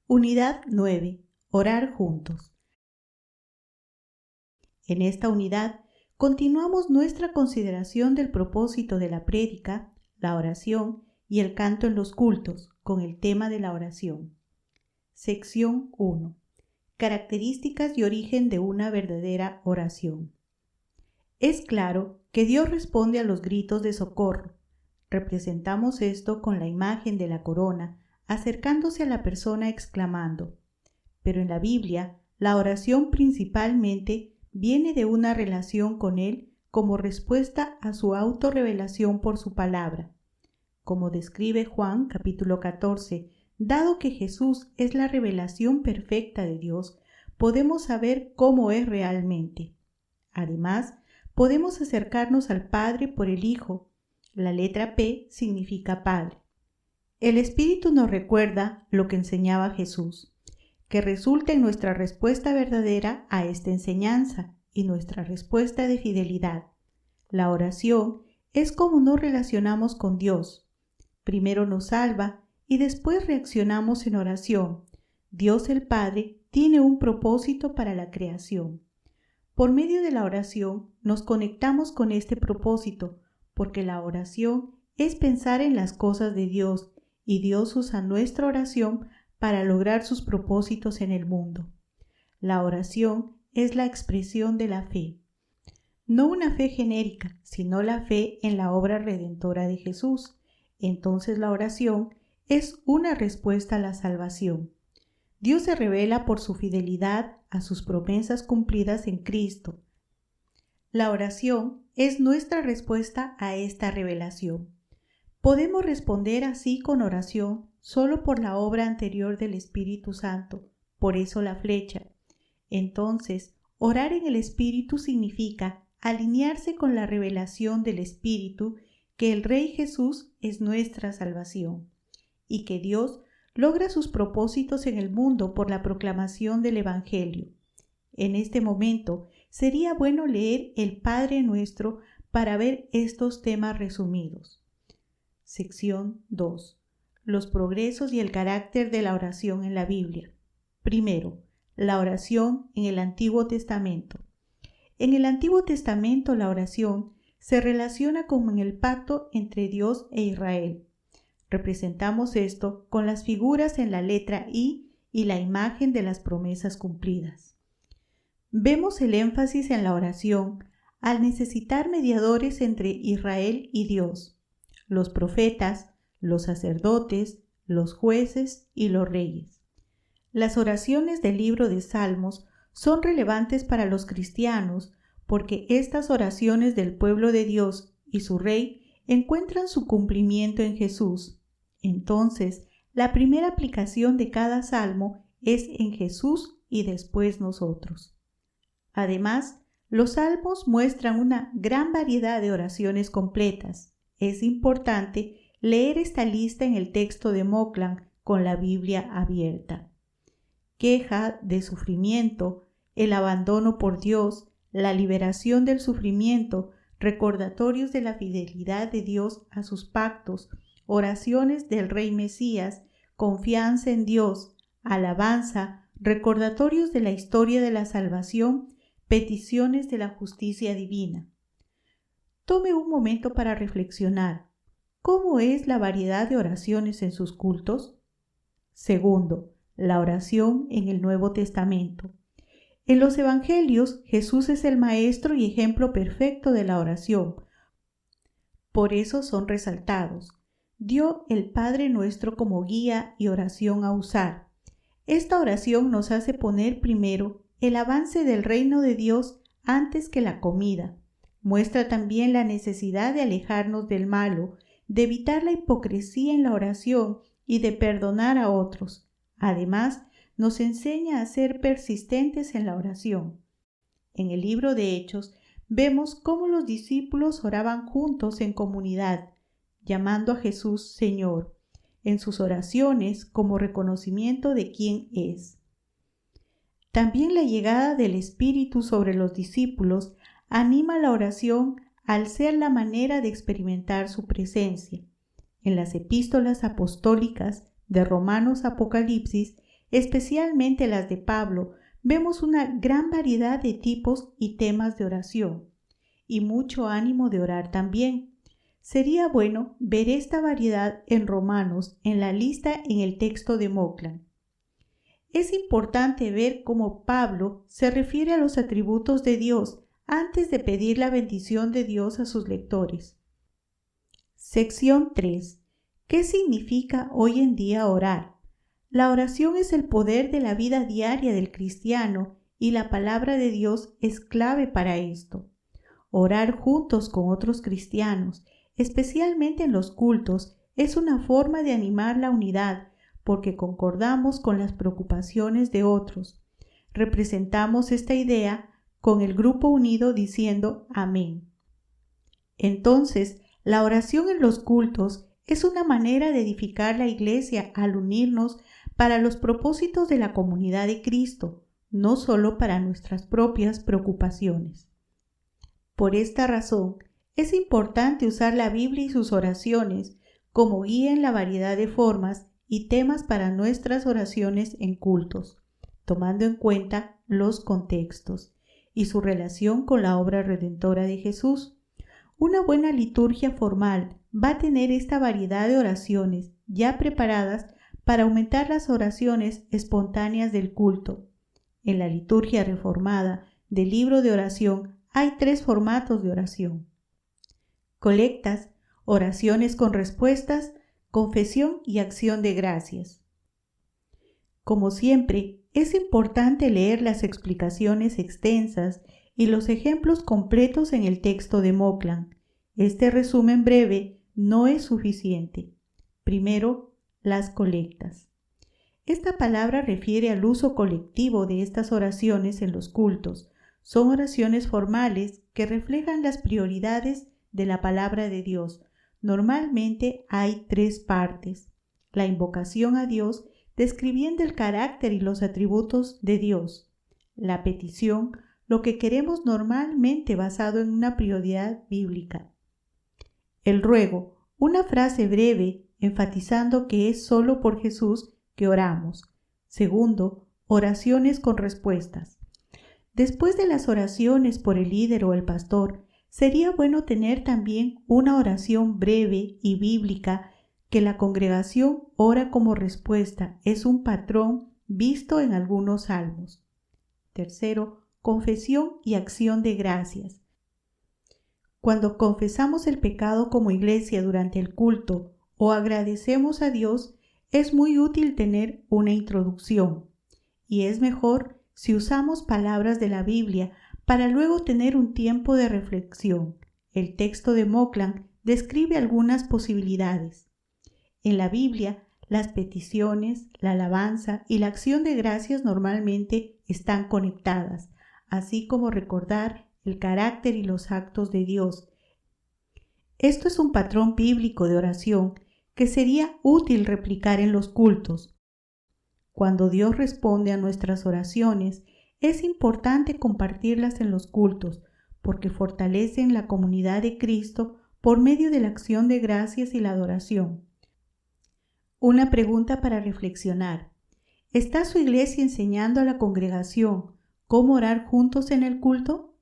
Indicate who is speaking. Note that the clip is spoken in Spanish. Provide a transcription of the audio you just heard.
Speaker 1: Unidad 9. Orar juntos. En esta unidad continuamos nuestra consideración del propósito de la prédica, la oración y el canto en los cultos, con el tema de la oración. Sección 1. Características y origen de una verdadera oración. Es claro que Dios responde a los gritos de socorro. Representamos esto con la imagen de la corona, acercándose a la persona exclamando. Pero en la Biblia, la oración principalmente viene de una relación con Él como respuesta a su autorrevelación por su palabra. Como describe Juan capítulo 14, dado que Jesús es la revelación perfecta de Dios, podemos saber cómo es realmente. Además, podemos acercarnos al Padre por el Hijo. La letra P significa Padre. El Espíritu nos recuerda lo que enseñaba Jesús, que resulta en nuestra respuesta verdadera a esta enseñanza y nuestra respuesta de fidelidad. La oración es como nos relacionamos con Dios. Primero nos salva y después reaccionamos en oración. Dios el Padre tiene un propósito para la creación. Por medio de la oración nos conectamos con este propósito, porque la oración es pensar en las cosas de Dios y Dios usa nuestra oración para lograr sus propósitos en el mundo. La oración es la expresión de la fe. No una fe genérica, sino la fe en la obra redentora de Jesús. Entonces la oración es una respuesta a la salvación. Dios se revela por su fidelidad a sus promesas cumplidas en Cristo. La oración es nuestra respuesta a esta revelación. Podemos responder así con oración solo por la obra anterior del Espíritu Santo, por eso la flecha. Entonces, orar en el Espíritu significa alinearse con la revelación del Espíritu que el Rey Jesús es nuestra salvación y que Dios logra sus propósitos en el mundo por la proclamación del Evangelio. En este momento sería bueno leer el Padre Nuestro para ver estos temas resumidos. Sección 2. Los progresos y el carácter de la oración en la Biblia. Primero, la oración en el Antiguo Testamento. En el Antiguo Testamento la oración se relaciona con el pacto entre Dios e Israel. Representamos esto con las figuras en la letra I y la imagen de las promesas cumplidas. Vemos el énfasis en la oración al necesitar mediadores entre Israel y Dios, los profetas, los sacerdotes, los jueces y los reyes. Las oraciones del libro de Salmos son relevantes para los cristianos porque estas oraciones del pueblo de Dios y su Rey encuentran su cumplimiento en Jesús. Entonces, la primera aplicación de cada salmo es en Jesús y después nosotros. Además, los salmos muestran una gran variedad de oraciones completas. Es importante leer esta lista en el texto de Moklan con la Biblia abierta. Queja de sufrimiento, el abandono por Dios, la liberación del sufrimiento, recordatorios de la fidelidad de Dios a sus pactos, oraciones del Rey Mesías, confianza en Dios, alabanza, recordatorios de la historia de la salvación, peticiones de la justicia divina. Tome un momento para reflexionar. ¿Cómo es la variedad de oraciones en sus cultos? Segundo, la oración en el Nuevo Testamento. En los Evangelios, Jesús es el maestro y ejemplo perfecto de la oración. Por eso son resaltados. Dio el Padre Nuestro como guía y oración a usar. Esta oración nos hace poner primero el avance del reino de Dios antes que la comida. Muestra también la necesidad de alejarnos del malo, de evitar la hipocresía en la oración y de perdonar a otros. Además, nos enseña a ser persistentes en la oración. En el libro de Hechos vemos cómo los discípulos oraban juntos en comunidad, llamando a Jesús Señor, en sus oraciones como reconocimiento de quién es. También la llegada del Espíritu sobre los discípulos anima la oración al ser la manera de experimentar su presencia. En las epístolas apostólicas de Romanos a Apocalipsis especialmente las de Pablo, vemos una gran variedad de tipos y temas de oración, y mucho ánimo de orar también. Sería bueno ver esta variedad en Romanos en la lista en el texto de Moclan. Es importante ver cómo Pablo se refiere a los atributos de Dios antes de pedir la bendición de Dios a sus lectores. Sección 3. ¿Qué significa hoy en día orar? La oración es el poder de la vida diaria del cristiano y la palabra de Dios es clave para esto. Orar juntos con otros cristianos, especialmente en los cultos, es una forma de animar la unidad porque concordamos con las preocupaciones de otros. Representamos esta idea con el grupo unido diciendo amén. Entonces, la oración en los cultos es una manera de edificar la iglesia al unirnos para los propósitos de la comunidad de Cristo, no solo para nuestras propias preocupaciones. Por esta razón, es importante usar la Biblia y sus oraciones como guía en la variedad de formas y temas para nuestras oraciones en cultos, tomando en cuenta los contextos y su relación con la obra redentora de Jesús. Una buena liturgia formal va a tener esta variedad de oraciones ya preparadas para aumentar las oraciones espontáneas del culto. En la liturgia reformada del libro de oración hay 3 formatos de oración: colectas, oraciones con respuestas, confesión y acción de gracias. Como siempre, es importante leer las explicaciones extensas y los ejemplos completos en el texto de Moclan. Este resumen breve no es suficiente. Primero, las colectas. Esta palabra refiere al uso colectivo de estas oraciones en los cultos. Son oraciones formales que reflejan las prioridades de la palabra de Dios. Normalmente hay 3 partes: la invocación a Dios, describiendo el carácter y los atributos de Dios; la petición, lo que queremos normalmente basado en una prioridad bíblica; el ruego, una frase breve enfatizando que es solo por Jesús que oramos. Segundo, oraciones con respuestas. Después de las oraciones por el líder o el pastor, sería bueno tener también una oración breve y bíblica que la congregación ora como respuesta. Es un patrón visto en algunos salmos. Tercero, confesión y acción de gracias. Cuando confesamos el pecado como iglesia durante el culto o agradecemos a Dios, es muy útil tener una introducción, y es mejor si usamos palabras de la Biblia para luego tener un tiempo de reflexión. El texto de Moclan describe algunas posibilidades. En la Biblia, las peticiones, la alabanza y la acción de gracias normalmente están conectadas, así como recordar el carácter y los actos de Dios. Esto es un patrón bíblico de oración que sería útil replicar en los cultos. Cuando Dios responde a nuestras oraciones, es importante compartirlas en los cultos, porque fortalecen la comunidad de Cristo por medio de la acción de gracias y la adoración. Una pregunta para reflexionar: ¿está su iglesia enseñando a la congregación cómo orar juntos en el culto?